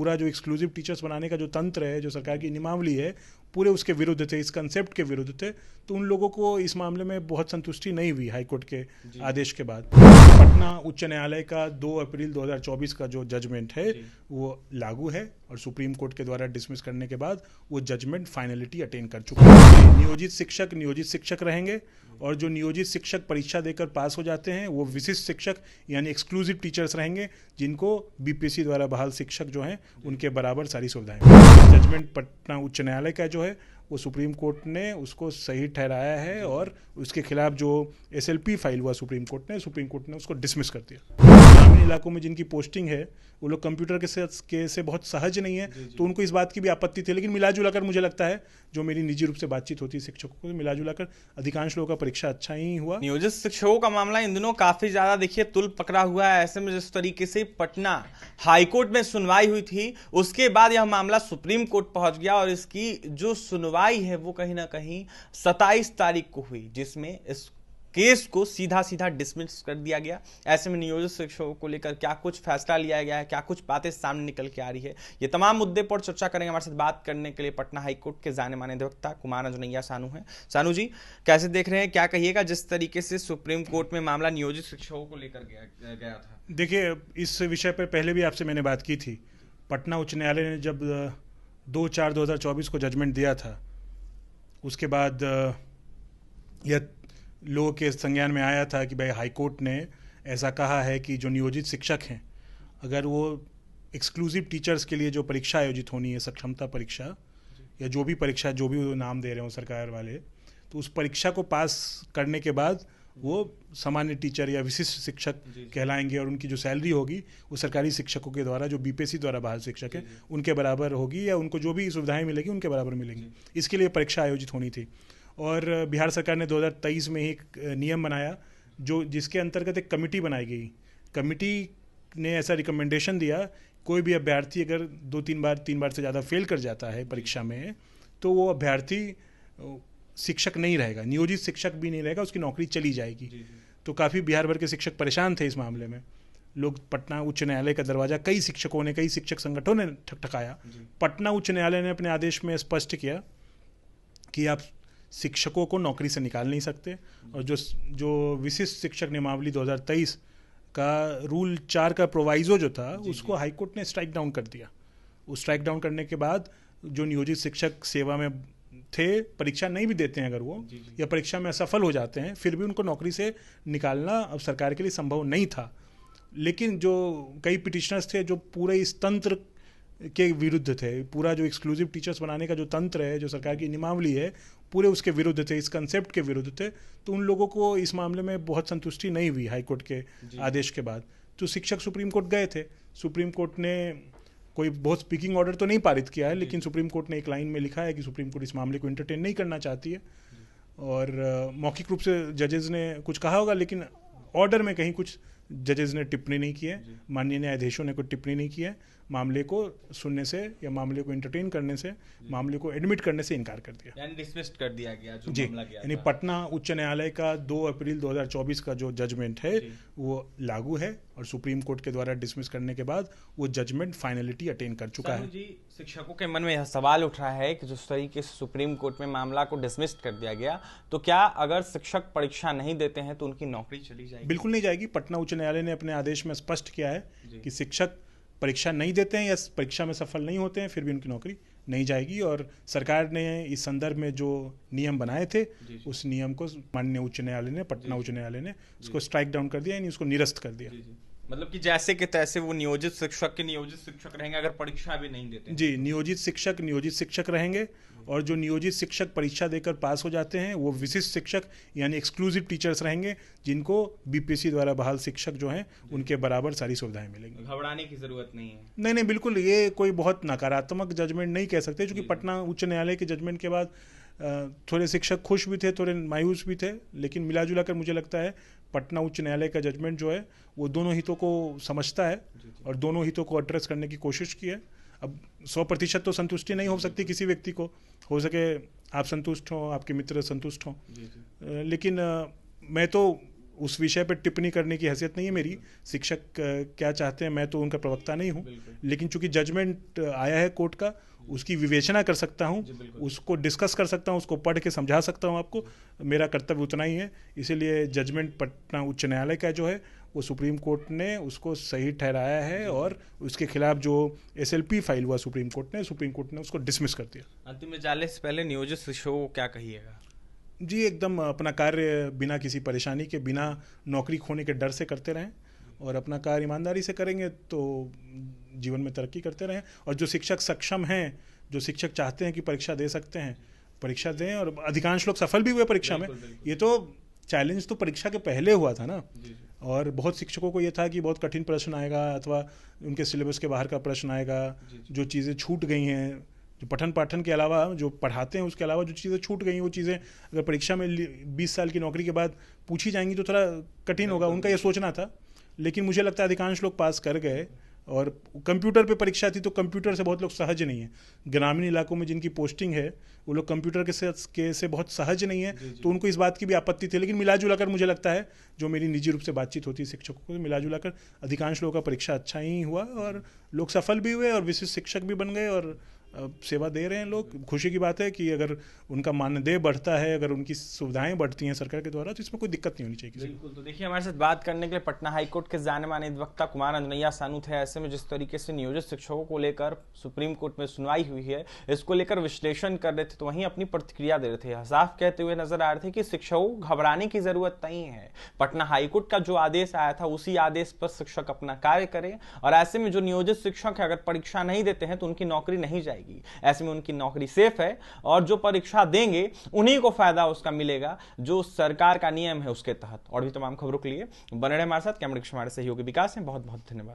पूरा जो exclusive teachers बनाने का जो तंत्र है, जो सरकार की नियमावली है, पूरे उसके विरुद्ध थे, इस कंसेप्ट के विरुद्ध थे। तो उन लोगों को इस मामले में बहुत संतुष्टि नहीं हुई हाईकोर्ट के आदेश के बाद। पटना उच्च न्यायालय का 2 अप्रैल 2024 का जो जजमेंट है वो लागू है और सुप्रीम कोर्ट के द्वारा डिसमिस करने के बाद वो जजमेंट फाइनलिटी अटेन कर चुका है। नियोजित शिक्षक रहेंगे और जो नियोजित शिक्षक परीक्षा देकर पास हो जाते हैं वो विशिष्ट शिक्षक यानी एक्सक्लूसिव टीचर्स रहेंगे, जिनको बीपीएससी द्वारा बहाल शिक्षक जो हैं उनके बराबर सारी सुविधाएं। जजमेंट पटना उच्च न्यायालय का जो है वो सुप्रीम कोर्ट ने उसको सही ठहराया है और उसके खिलाफ जो एसएलपी फाइल हुआ सुप्रीम कोर्ट ने उसको डिसमिस कर दिया। ग्रामीण इलाकों में जिनकी पोस्टिंग है वो लोग कंप्यूटर के से बहुत सहज नहीं है, तो उनको इस बात की भी आपत्ति थी। लेकिन मिला जुलाकर मुझे लगता है, जो मेरी निजी रूप से बातचीत होती है शिक्षकों को, मिला जुलाकर अधिकांश लोगों का परीक्षा अच्छा ही हुआ। नियोजित शिक्षकों का मामला इन दिनों काफी ज्यादा देखिए तुल पकड़ा हुआ है। ऐसे में जिस तरीके से पटना हाईकोर्ट में सुनवाई हुई थी, उसके बाद यह मामला सुप्रीम कोर्ट पहुंच गया और इसकी जो सुनवाई है वो कहीं ना कहीं 27 तारीख को हुई, जिसमें इस केस को सीधा डिसमिस कर दिया गया। ऐसे में नियोजित शिक्षकों को लेकर क्या कुछ फैसला लिया गया है, क्या कुछ बातें सामने निकल के आ रही है, ये तमाम मुद्दे पर चर्चा करेंगे। हमारे साथ बात करने के लिए पटना हाईकोर्ट के जाने माने अधिवक्ता कुमार अजनैया सानू हैं। सानू जी, कैसे देख रहे हैं, क्या कहिएगा जिस तरीके से सुप्रीम कोर्ट में मामला नियोजित शिक्षकों को लेकर गया था? देखिए, इस विषय पर पहले भी आपसे मैंने बात की थी। पटना उच्च न्यायालय ने जब 2/4/2024 को जजमेंट दिया था, उसके बाद यह लोगों के संज्ञान में आया था कि भाई हाईकोर्ट ने ऐसा कहा है कि जो नियोजित शिक्षक हैं, अगर वो एक्सक्लूसिव टीचर्स के लिए जो परीक्षा आयोजित होनी है, सक्षमता परीक्षा या जो भी परीक्षा, जो भी नाम दे रहे हो सरकार वाले, तो उस परीक्षा को पास करने के बाद वो सामान्य टीचर या विशिष्ट शिक्षक कहलाएंगे और उनकी जो सैलरी होगी वो सरकारी शिक्षकों के द्वारा, जो बीपीएससी द्वारा बहाल शिक्षक हैं, उनके बराबर होगी या उनको जो भी सुविधाएं मिलेगी उनके बराबर मिलेंगी। इसके लिए परीक्षा आयोजित होनी थी और बिहार सरकार ने 2023 में ही एक नियम बनाया जिसके अंतर्गत एक कमेटी बनाई गई। कमेटी ने ऐसा रिकमेंडेशन दिया, कोई भी अभ्यर्थी अगर 2-3 बार से ज़्यादा फेल कर जाता है परीक्षा में, तो वो अभ्यर्थी शिक्षक नहीं रहेगा, नियोजित शिक्षक भी नहीं रहेगा, उसकी नौकरी चली जाएगी। तो काफ़ी बिहार भर के शिक्षक परेशान थे इस मामले में। लोग पटना उच्च न्यायालय का दरवाज़ा कई शिक्षक संगठनों ने ठकठकाया। पटना उच्च न्यायालय ने अपने आदेश में स्पष्ट किया कि आप शिक्षकों को नौकरी से निकाल नहीं सकते, और जो विशिष्ट शिक्षक नियमावली 2023 का रूल 4 का प्रोवाइजो जो था उसको हाईकोर्ट ने स्ट्राइक डाउन कर दिया। उस स्ट्राइक डाउन करने के बाद जो नियोजित शिक्षक सेवा में थे, परीक्षा नहीं भी देते हैं अगर वो या परीक्षा में असफल हो जाते हैं, फिर भी उनको नौकरी से निकालना अब सरकार के लिए संभव नहीं था। लेकिन जो कई पिटिशनर्स थे जो पूरे इस तंत्र के विरुद्ध थे, पूरा जो एक्सक्लूसिव टीचर्स बनाने का जो तंत्र है, जो सरकार की नियमावली है, पूरे उसके विरुद्ध थे, इस कंसेप्ट के विरुद्ध थे। तो उन लोगों को इस मामले में बहुत संतुष्टि नहीं हुई हाईकोर्ट के आदेश के बाद। तो शिक्षक सुप्रीम कोर्ट गए थे। सुप्रीम कोर्ट ने कोई बहुत स्पीकिंग ऑर्डर तो नहीं पारित किया है, लेकिन सुप्रीम कोर्ट ने एक लाइन में लिखा है कि सुप्रीम कोर्ट इस मामले को एंटरटेन नहीं करना चाहती है। और मौखिक रूप से जजेस ने कुछ कहा होगा, लेकिन ऑर्डर में कहीं कुछ जजेस ने टिप्पणी नहीं की है, माननीय न्यायाधीशों ने कोई टिप्पणी नहीं की है। मामले को सुनने से या मामले को एंटरटेन करने से, मामले को एडमिट करने से इनकार कर दिया, यानी डिसमिस कर दिया गया जो जी। मामला गया यानी था। पटना उच्च न्यायालय का 2 अप्रैल 2024 का जो जजमेंट है वो लागू है और सुप्रीम कोर्ट के द्वारा डिसमिस करने के बाद वो जजमेंट फाइनलिटी अटेन कर चुका है। जी, शिक्षकों के मन में यह सवाल उठ रहा है कि जिस तरीके से सुप्रीम कोर्ट में मामला को डिसमिस कर दिया गया, तो क्या अगर शिक्षक परीक्षा नहीं देते हैं तो उनकी नौकरी चली जाएगी? बिल्कुल नहीं जाएगी। पटना उच्च न्यायालय ने अपने आदेश में स्पष्ट किया है कि शिक्षक परीक्षा नहीं देते हैं या परीक्षा में सफल नहीं होते हैं, फिर भी उनकी नौकरी नहीं जाएगी। और सरकार ने इस संदर्भ में जो नियम बनाए थे उस नियम को माननीय उच्च न्यायालय ने, पटना उच्च न्यायालय ने उसको स्ट्राइक डाउन कर दिया, यानी उसको निरस्त कर दिया। मतलब कि जैसे कि तैसे वो नियोजित शिक्षक रहेंगे अगर परीक्षा भी नहीं देते हैं। जी, नियोजित शिक्षक रहेंगे और जो नियोजित शिक्षक परीक्षा देकर पास हो जाते हैं वो विशिष्ट शिक्षक यानी एक्सक्लूसिव टीचर्स रहेंगे, जिनको बीपीएससी द्वारा बहाल शिक्षक जो हैं उनके बराबर सारी सुविधाएं मिलेंगी। घबराने की जरूरत नहीं है। नहीं, बिल्कुल, ये कोई बहुत नकारात्मक जजमेंट नहीं कह सकते, क्योंकि पटना उच्च न्यायालय के जजमेंट के बाद थोड़े शिक्षक खुश भी थे, थोड़े मायूस भी थे, लेकिन मिला जुला कर मुझे लगता है पटना उच्च न्यायालय का जजमेंट जो है वो दोनों हितों को समझता है और दोनों हितों को एड्रेस करने की कोशिश की है। अब 100% तो संतुष्टि नहीं हो सकती किसी व्यक्ति को, हो सके आप संतुष्ट हों, आपके मित्र संतुष्ट हों, लेकिन मैं तो उस विषय पर टिप्पणी करने की हैसियत नहीं है मेरी। शिक्षक क्या चाहते हैं, मैं तो उनका प्रवक्ता नहीं हूँ, लेकिन चूंकि जजमेंट आया है कोर्ट का, उसकी विवेचना कर सकता हूँ, उसको डिस्कस कर सकता हूँ, उसको पढ़ के समझा सकता हूँ आपको। मेरा कर्तव्य उतना ही है। इसीलिए जजमेंट पटना उच्च न्यायालय का जो है वो सुप्रीम कोर्ट ने उसको सही ठहराया है, और उसके खिलाफ जो SLP फाइल हुआ सुप्रीम कोर्ट ने उसको डिसमिस कर दिया। अंतिम में जाने से पहले नियोजित शिक्षकों को क्या कहिएगा? जी, एकदम अपना कार्य बिना किसी परेशानी के, बिना नौकरी खोने के डर से करते रहें, और अपना कार्य ईमानदारी से करेंगे तो जीवन में तरक्की करते रहें। और जो शिक्षक सक्षम हैं, जो शिक्षक चाहते हैं कि परीक्षा दे सकते हैं, परीक्षा दें, और अधिकांश लोग सफल भी हुए परीक्षा में। ये तो चैलेंज तो परीक्षा के पहले हुआ था ना, और बहुत शिक्षकों को ये था कि बहुत कठिन प्रश्न आएगा, अथवा उनके सिलेबस के बाहर का प्रश्न आएगा, जो चीज़ें छूट गई हैं, जो पठन पाठन के अलावा जो पढ़ाते हैं उसके अलावा जो चीज़ें छूट गई हैं, वो चीज़ें अगर परीक्षा में 20 साल की नौकरी के बाद पूछी जाएंगी तो थोड़ा कठिन होगा, उनका ये सोचना था। लेकिन मुझे लगता है अधिकांश लोग पास कर गए। और कंप्यूटर पे परीक्षा थी तो कंप्यूटर से बहुत लोग सहज नहीं है। ग्रामीण इलाकों में जिनकी पोस्टिंग है वो लोग कंप्यूटर के से बहुत सहज नहीं है, तो उनको इस बात की भी आपत्ति थी। लेकिन मिला जुला कर मुझे लगता है, जो मेरी निजी रूप से बातचीत होती है शिक्षकों को, मिला जुला कर अधिकांश लोगों का परीक्षा अच्छा ही हुआ, और लोग सफल भी हुए और विशिष्ट शिक्षक भी बन गए, और सेवा दे रहे हैं लोग। खुशी की बात है कि अगर उनका मानदेय बढ़ता है, अगर उनकी सुविधाएं बढ़ती हैं सरकार के द्वारा, तो इसमें कोई दिक्कत नहीं होनी चाहिए किसी को। बिल्कुल। तो देखिए, हमारे साथ बात करने के लिए पटना हाईकोर्ट के जाने माने अधिवक्ता कुमार अंजनैया सानू थे। ऐसे में जिस तरीके से नियोजित शिक्षकों को लेकर सुप्रीम कोर्ट में सुनवाई हुई है, इसको लेकर विश्लेषण कर रहे थे, तो वहीं अपनी प्रतिक्रिया दे रहे थे। साफ कहते हुए नजर आ रहे थे कि शिक्षकों को घबराने की जरूरत नहीं है। पटना हाईकोर्ट का जो आदेश आया था, उसी आदेश पर शिक्षक अपना कार्य करें, और ऐसे में जो नियोजित शिक्षक है, अगर परीक्षा नहीं देते हैं तो उनकी नौकरी नहीं जाएगी। ऐसे में की नौकरी सेफ है, और जो परीक्षा देंगे उन्हीं को फायदा उसका मिलेगा, जो सरकार का नियम है उसके तहत। और भी तमाम खबरों के लिए बने रहे हमारे साथ। कैमरे के हमारे सहयोगी विकास हैं। बहुत बहुत धन्यवाद।